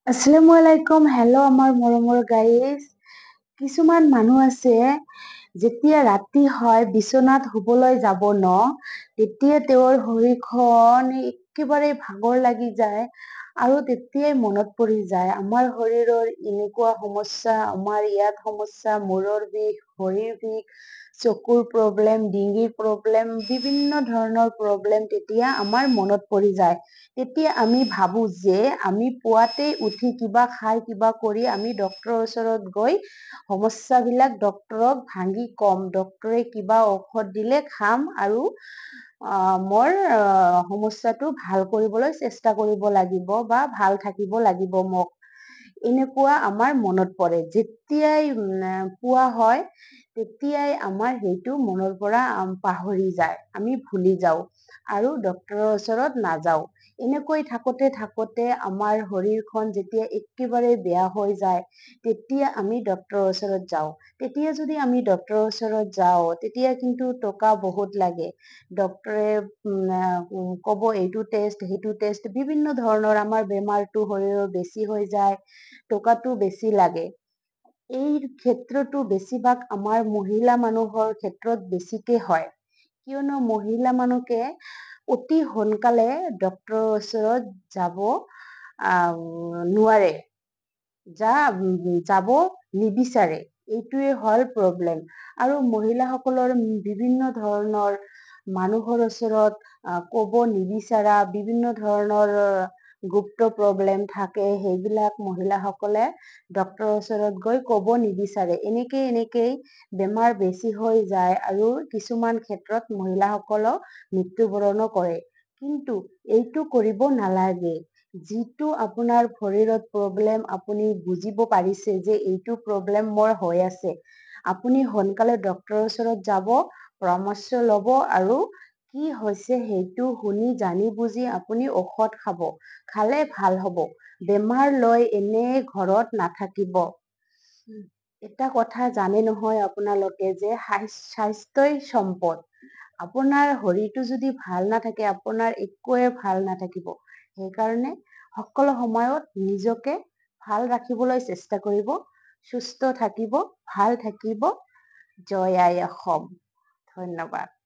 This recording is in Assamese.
আসসালামু আলাইকুম। হেল্ল' আমাৰ মৰমৰ গাইজ। কিছুমান মানুহ আছে যেতিয়া ৰাতি হয় বিচনাত শুবলৈ যাব ন, তেতিয়া তেওঁৰ শৰীৰখন একেবাৰে ভাগৰ লাগি যায় আৰু তেতিয়াই মনত পৰি যায় আমাৰ শৰীৰৰ এনেকুৱা সমস্যা, আমাৰ ইয়াত সমস্যা, মূৰৰ বিষ, ভৰিৰ বিষ, চকুৰ প্ৰব্লেম, ডিঙিৰ প্ৰব্লেম, বিভিন্ন ধৰণৰ প্ৰব্লেম তেতিয়া আমাৰ মনত পৰি যায়। তেতিয়া আমি ভাবো যে আমি পুৱাতেই উঠি কিবা খাই কিবা কৰি আমি ডক্তৰৰ ওচৰত গৈ সমস্যাবিলাক ডক্তৰক ভাঙি কম, ডক্তৰে কিবা ঔষধ দিলে খাম আৰু মোৰ সমস্যাটো ভাল কৰিবলৈ চেষ্টা কৰিব লাগিব বা ভাল থাকিব লাগিব মোক। এনেকুৱা আমাৰ মনত পৰে। যেতিয়াই পোৱা হয় তেতিয়াই আমাৰ সেইটো মনৰ পৰা পাহৰি যায়, আমি ভুলি যাওঁ আৰু ডক্তৰৰ ওচৰত নাযাওঁ। এনেকৈ থাকোতে আমাৰ শৰীৰখন যেতিয়া একেবাৰে বেয়া হৈ যায় তেতিয়া আমি ডক্তৰৰ ওচৰত যাওঁ। তেতিয়া যদি আমি ডক্তৰৰ ওচৰত যাওঁ তেতিয়া কিন্তু টকা বহুত লাগে। ডক্তৰে ক'ব এইটো টেষ্ট সেইটো টেষ্ট, বিভিন্ন ধৰণৰ আমাৰ বেমাৰটো শৰীৰৰ বেছি হৈ যায়, টকাটো বেছি লাগে। এই ক্ষেত্ৰতো বেছিভাগ আমাৰ মহিলা মানুহৰ ক্ষেত্ৰত বেছিকে হয়, কিয়নো মহিলা মানুহকে অতি সোনকালে ডক্তৰৰ ওচৰত যাব নোৱাৰে, যাব নিবিচাৰে। এইটোৱে হ'ল প্ৰব্লেম। আৰু মহিলাসকলৰ বিভিন্ন ধৰণৰ মানুহৰ ওচৰত ক'ব নিবিচাৰা বিভিন্ন ধৰণৰ গুপ্ত প্ৰব্লেম থাকে, সেইবিলাক মহিলাসকলে ডক্তৰৰ ওচৰত গৈ ক'ব নিবিচাৰে। এনেকেই বেমাৰ বেছি হৈ যায় আৰু কিছুমান ক্ষেত্ৰত মহিলাসকলক মৃত্যুবৰণো কৰে। কিন্তু এইটো কৰিব নালাগে। যিটো আপোনাৰ শৰীৰত প্ৰব্লেম আপুনি বুজিব পাৰিছে যে এইটো প্ৰব্লেম মোৰ হৈ আছে, আপুনি সোনকালে ডক্তৰৰ ওচৰত যাব, পৰামৰ্শ ল'ব আৰু কি হৈছে সেইটো শুনি জানি বুজি আপুনি ঔষধ খাব, খালে ভাল হ'ব। বেমাৰ লৈ এনে ঘৰত নাথাকিব। এটা কথা জানে নহয় আপোনালোকে যে স্বাস্থ্যই সম্পদ। আপোনাৰ শৰীৰটো যদি ভাল নাথাকে আপোনাৰ একোৱে ভাল নাথাকিব। সেইকাৰণে সকলো সময়ত নিজকে ভাল ৰাখিবলৈ চেষ্টা কৰিব, সুস্থ থাকিব, ভাল থাকিব। জয় আই অসম। ধন্যবাদ।